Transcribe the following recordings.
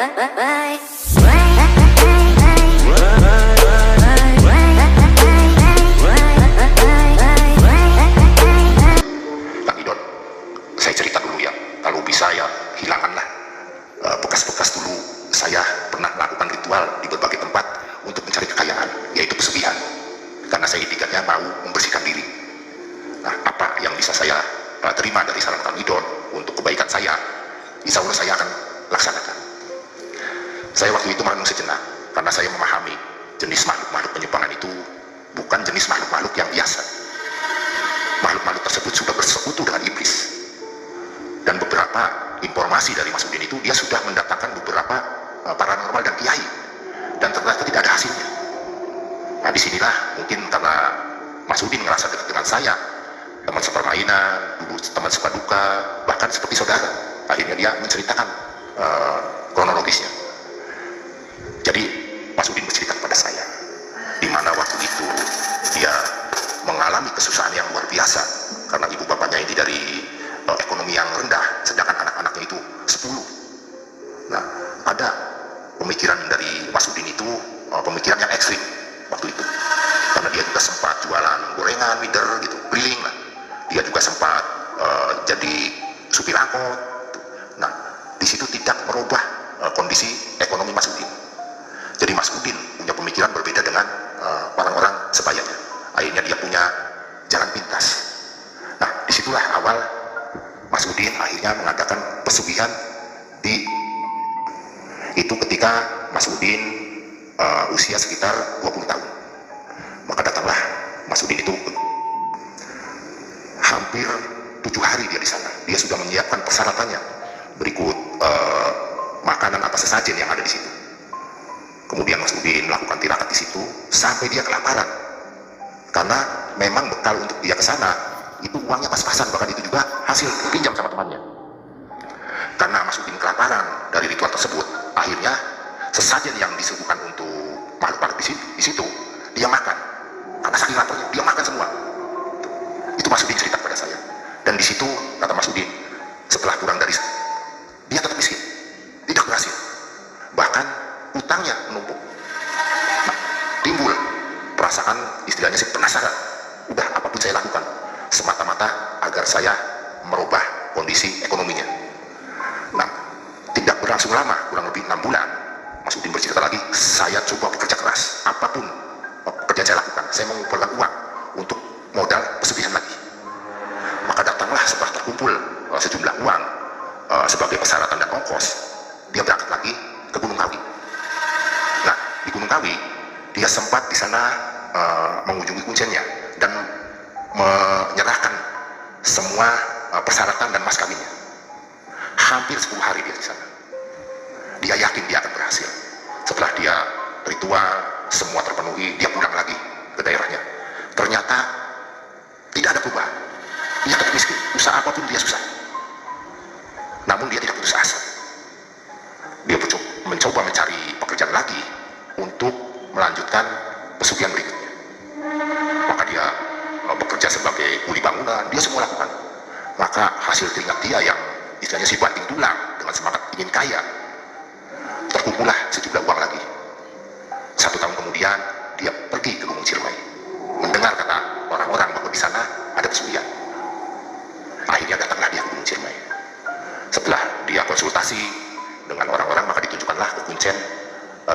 Idon, saya cerita dulu ya. Kalau bisa ya hilangkanlah bekas-bekas dulu saya pernah melakukan ritual di berbagai tempat untuk mencari kekayaan, yaitu pesugihan. Karena saya intikannya mau membersihkan diri. Nah, apa yang bisa saya terima dari saran Kang Idon untuk kebaikan saya, insya Allah saya akan laksanakan. Saya waktu itu merenung sejenak, karena saya memahami jenis makhluk-makhluk penyimpangan itu bukan jenis makhluk-makhluk yang biasa. Makhluk-makhluk tersebut sudah bersekutu dengan iblis. Dan beberapa informasi dari Mas Udin itu, dia sudah mendatangkan beberapa paranormal dan kiai, dan ternyata tidak ada hasilnya. Nah, disinilah mungkin karena Mas Udin ngerasa dekat dengan saya, teman sepermainan, dulu teman suka duka, bahkan seperti saudara. Akhirnya dia menceritakan kronologisnya. Jadi Mas Udin bercerita kepada saya, di mana waktu itu dia mengalami kesusahan yang luar biasa karena ibu bapaknya ini dari ekonomi yang rendah, sedangkan anak-anaknya itu 10. Nah, ada pemikiran dari Mas Udin itu, pemikiran yang ekstrim waktu itu, karena dia juga sempat jualan gorengan, mider gitu, keliling lah. Dia juga sempat jadi supir angkot. Nah, di situ tidak merubah kondisi ekonomi Mas Udin. Jadi Mas Udin punya pemikiran berbeda dengan orang-orang sebayanya. Akhirnya dia punya jalan pintas. Nah, disitulah awal Mas Udin akhirnya mengadakan pesugihan itu ketika Mas Udin usia sekitar 20 tahun. Maka datanglah Mas Udin itu hampir 7 hari dia di sana. Dia sudah menyiapkan persyaratannya berikut makanan apa sesajen yang ada di situ. Kemudian Mas Udin melakukan tirakat di situ sampai dia kelaparan. Karena memang bekal untuk dia ke sana itu uangnya pas-pasan, bahkan itu juga hasil pinjam sama temannya. Karena Mas Udin kelaparan dari ritual tersebut, akhirnya sesajen yang disuguhkan untuk makhluk-makhluk di situ dia makan. Karena saking laparnya dia makan semua. Itu Mas Udin cerita kepada saya. Dan di situ kata Mas Udin, setelah kurang dari dia tetap miskin, tidak berhasil, bahkan utangnya menumpuk. Nah, timbul perasaan istilahnya sih penasaran. Udah apapun saya lakukan semata-mata agar saya merubah kondisi ekonominya. Nah, tidak berlangsung lama, kurang lebih 6 bulan, Mas Udin bercerita lagi, saya coba bekerja keras, apapun pekerjaan saya lakukan, saya mengumpulkan uang untuk modal pesugihan lagi. Maka datanglah setelah terkumpul sejumlah uang sebagai persyaratan dan ongkos, dia berangkat lagi ke Gunung Kawi. Nah, di Gunung Kawi dia sempat di sana mengunjungi kuncennya dan menyerahkan semua persyaratan dan mas kawinnya. Hampir 10 hari dia di sana. Dia yakin dia akan berhasil. Setelah dia ritual semua terpenuhi, dia pulang lagi ke daerahnya. Ternyata tidak ada perubahan. Dia tetap miskin, usaha apapun dia susah. Namun dia tidak putus asa. Dia mencoba mencari pekerjaan lagi untuk melanjutkan pesugihan berikutnya. Maka dia bekerja sebagai kuli bangunan, dia semua lakukan. Maka hasil keringat dia yang istilahnya si banting tulang dengan semangat ingin kaya, terkumpullah sejumlah uang lagi. 1 tahun kemudian dia pergi ke Gunung Ciremai, mendengar kata orang-orang bahwa di sana ada pesugihan. Akhirnya datanglah dia ke Gunung Ciremai. Setelah dia konsultasi dengan orang-orang, maka ditunjukkanlah ke kuncen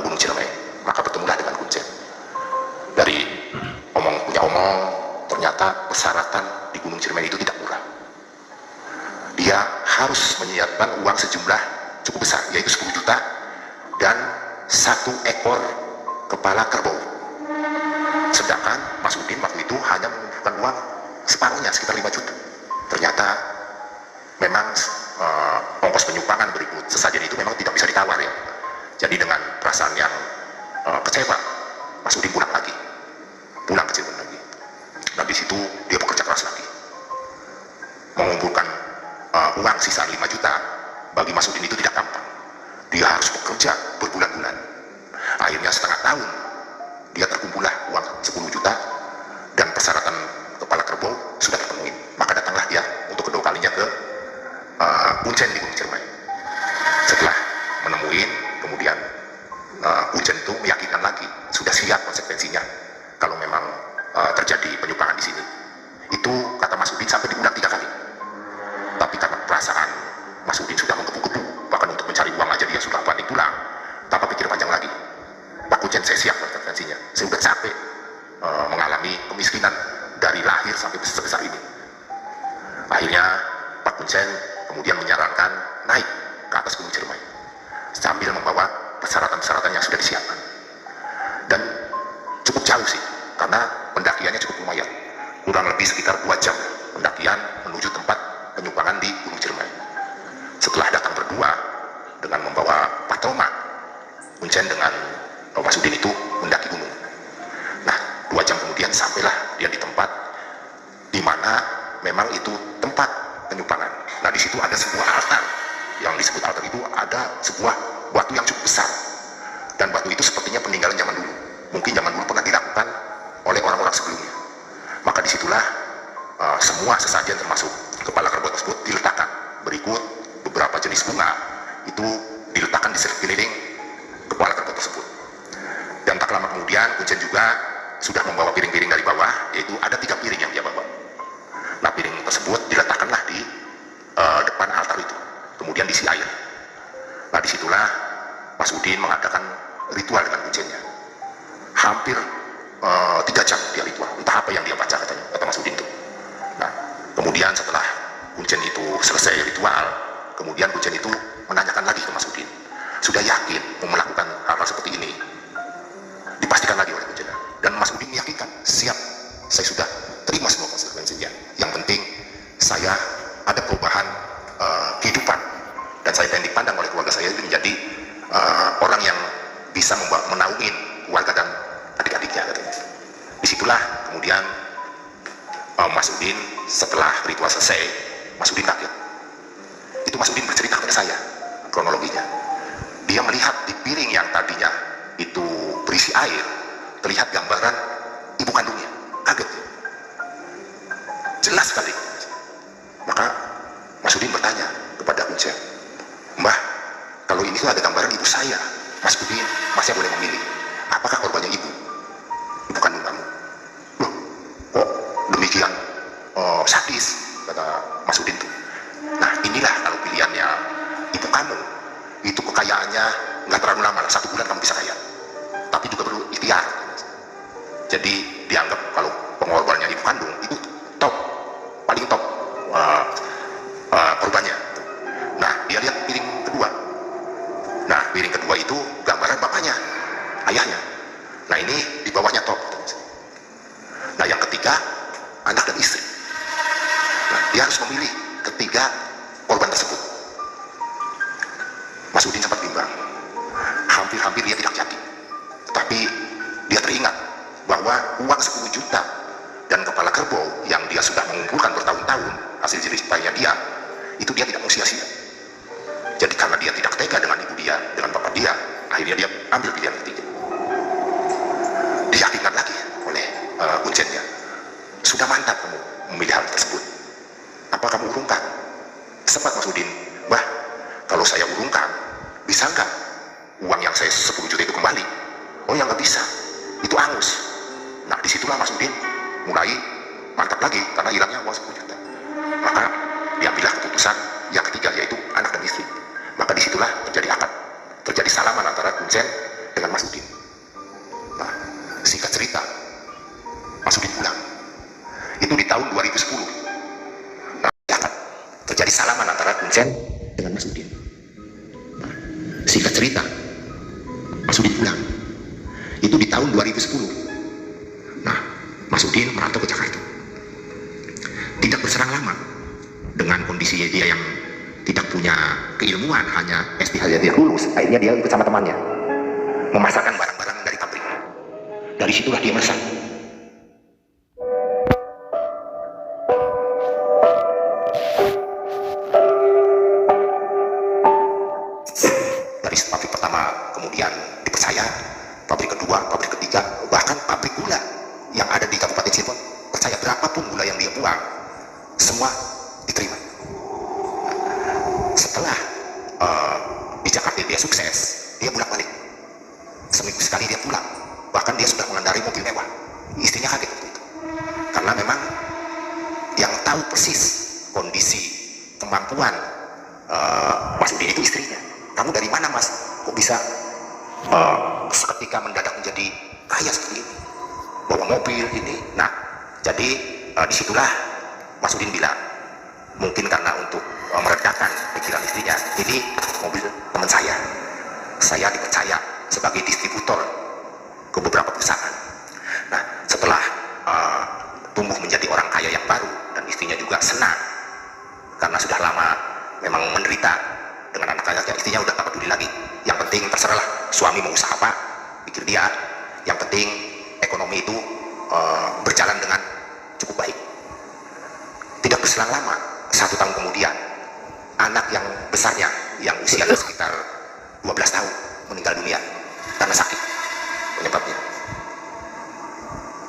Gunung Ciremai. Maka bertemulah dengan kuncen. Dari omong, ternyata persyaratan di Gunung Ciremai itu tidak murah. Dia harus menyiapkan uang sejumlah cukup besar, yaitu 10 juta dan 1 ekor kepala kerbau. Sedangkan Mas Udin waktu itu hanya mengumpulkan uang separuhnya, sekitar 5 juta. Ternyata memang ongkos penyumpangan berikut sesajen itu memang tidak bisa ditawar ya. Jadi dengan perasaan yang kecewa, Mas Udin pulang ke Cirebon lagi. Nah, di situ dia bekerja keras lagi, mengumpulkan uang sisa 5 juta. Bagi Mas Udin itu tidak gampang. Dia harus bekerja berbulan-bulan. Akhirnya setengah tahun dia terkumpullah uang 10 juta dan persyaratan kepala kerbau sudah terpenuhi. Maka datanglah dia untuk kedua kalinya ke kuncen di Gunung Ciremai. Setelah menemuin Akhirnya Pak Kuncen kemudian menyarankan naik ke atas Gunung Ciremai sambil membawa persyaratan-persyaratan yang sudah disiapkan. Dan cukup jauh sih, karena pendakiannya cukup lumayan, kurang lebih sekitar 2 jam pendakian menuju tempat penyumpangan di Gunung Ciremai. Setelah datang berdua dengan membawa patroma, Kuncen dengan Mas Udin itu mendaki gunung. Nah, 2 jam kemudian sampailah dia di tempat di mana memang itu tempat penyumpangan. Nah, di situ ada sebuah altar, yang disebut altar itu ada sebuah batu yang cukup besar, dan batu itu sepertinya peninggalan zaman dulu. Mungkin zaman dulu pernah dilakukan oleh orang-orang sebelumnya. Maka disitulah semua sesajen termasuk kepala kerbau tersebut diletakkan. Berikut beberapa jenis bunga itu diletakkan di sekeliling kepala kerbau tersebut. Dan tak lama kemudian Kuncen juga sudah membawa piring-piring dari bawah, yaitu ada 3 piring yang dia bawa. Nah, piring tersebut diletakkanlah di depan altar itu, kemudian diisi air. Nah, disitulah Mas Udin mengadakan ritual dengan Kuncennya. Hampir 3 jam dia ritual, entah apa yang dia baca katanya, kata Mas Udin itu. Nah, kemudian setelah Kuncen itu selesai ritual, kemudian Kuncen itu menanyakan lagi ke Mas Udin, sudah yakin mau melakukan hal-hal seperti ini? Dipastikan lagi oleh Kuncen, dan Mas Udin meyakinkan, siap, saya sudah terima semua konsekuensinya. Yang penting saya ada perubahan kehidupan, dan saya pengen dipandang oleh keluarga saya itu menjadi orang yang bisa menaungin keluarga dan adik-adiknya katanya. Disitulah kemudian Mas Udin setelah ritual selesai, Mas Udin kaget. Itu Mas Udin bercerita kepada saya kronologinya. Dia melihat di piring yang tadinya itu berisi air, terlihat gambaran ibu kandungnya. Kaget, jelas sekali. Maka Mas Udin bertanya kepada Kuncen, Mbah, kalau ini tuh ada gambaran ibu saya. Mas Udin masih boleh memilih, apakah korbannya ibu kandung kamu? Loh, kok demikian sadis, kata Mas Udin tuh. Nah, inilah kalau pilihannya ibu kamu, itu kekayaannya nggak terlalu lama, 1 bulan kamu bisa kaya, tapi juga perlu ikhtiar. Jadi dianggap kalau pengorbanannya ibu kandung itu top, paling top korbannya. Nah, dia lihat piring kedua. Nah, piring kedua itu gambaran bapaknya, ayahnya. Nah, ini di bawahnya top. Nah, yang ketiga anak dan istri. Nah, dia harus memilih ketiga korban tersebut. Mas Udin sempat bimbang, hampir-hampir dia tidak yakin, tapi dia teringat bahwa uang 10 juta dan kepala kerbau yang dia sudah mengumpulkan bertahun-tahun hasil jerih payahnya dia, itu dia tidak mau sia-sia. Jadi karena dia tidak tega dengan ibu dia, dengan bapak dia, akhirnya dia ambil pilihan ketiga. Diyakinkan lagi oleh Kuncennya, sudah mantap kamu memilih hal tersebut, apa kamu urungkan? Sempat Mas Udin, Bah, kalau saya urungkan, bisa nggak uang yang saya 10 juta itu kembali? Oh ya, nggak bisa, itu angus. Nah, disitulah Mas Udin mulai mantap lagi karena hilangnya uang 10 juta. Maka diambillah keputusan yang ketiga, yaitu anak dan istri. Maka disitulah terjadi akad, terjadi salaman antara Kuncen dengan Mas Udin. Nah, singkat cerita, Mas Udin pulang. Itu di tahun 2010. Nah, akad, terjadi salaman antara Kuncen dengan Mas Udin. Nah, singkat cerita, Mas Udin pulang. Itu di tahun 2010. Nah, Mas Udin merantau ke Jakarta. Tidak berserang lama, dengan kondisi dia yang tidak punya keilmuan, hanya SD saja dia lulus. Akhirnya dia ikut sama temannya memasarkan barang-barang dari pabrik. Dari situlah dia meresap. Dari pabrik pertama kemudian dipercaya, pabrik kedua, pabrik ketiga, bahkan pabrik gula yang ada di Kabupaten Cirebon, percaya berapapun gula yang dia buang, semua diterima. Setelah di Jakarta dia sukses, dia bolak-balik. Seminggu sekali dia pulang, bahkan dia sudah mengendarai mobil mewah. Istrinya kaget waktu itu, karena memang yang tahu persis kondisi kemampuan Mas Udin itu istrinya. Kamu dari mana, Mas? Kok bisa seketika mendadak menjadi kaya seperti ini, bawa mobil ini? Nah, jadi disitulah Mas Udin bilang, Mungkin karena untuk meredakan pikiran istrinya, ini mobil teman saya dipercaya sebagai distributor ke beberapa perusahaan. Nah, setelah tumbuh menjadi orang kaya yang baru, dan istrinya juga senang karena sudah lama memang menderita dengan anak anaknya, istrinya udah tak peduli lagi. Yang penting terserahlah suami mau usaha apa, pikir dia. Yang penting ekonomi itu berjalan dengan cukup baik. Tidak berselang lama, 1 tahun kemudian, anak yang besarnya yang usianya sekitar 12 tahun meninggal dunia karena sakit penyebabnya.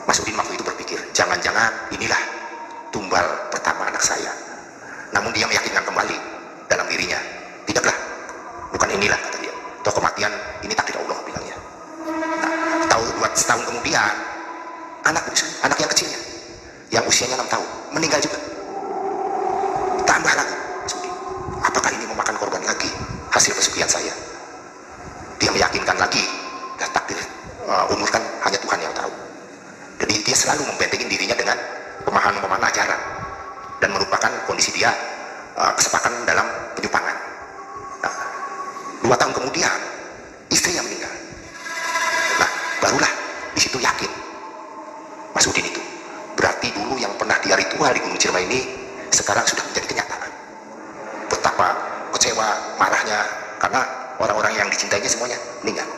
Mas Udin waktu itu berpikir, jangan-jangan inilah tumbal pertama anak saya. Namun dia meyakinkan kembali dalam dirinya, tidaklah, bukan inilah, kata dia. Toh kematian ini takdir Allah, bilangnya. Nah, setahun kemudian, anak yang kecilnya, yang usianya 6 tahun, meninggal juga. Tambah lagi, apakah ini memakan korban lagi hasil pesugihan saya? Dia meyakinkan lagi, dan takdir umur kan hanya Tuhan yang tahu. Jadi dia selalu membentengin dirinya dengan pemahaman-pemahaman ajaran, dan merupakan kondisi dia kesepakatan dalam penyimpangan. Nah, 2 tahun kemudian istrinya meninggal. Nah, barulah di situ yakin Mas Udin itu, berarti dulu yang pernah dia ritual di Gunung Ciremai ini sekarang sudah menjadi kenyataan. Betapa kecewa, marahnya, karena orang-orang yang dicintainya semuanya meninggal.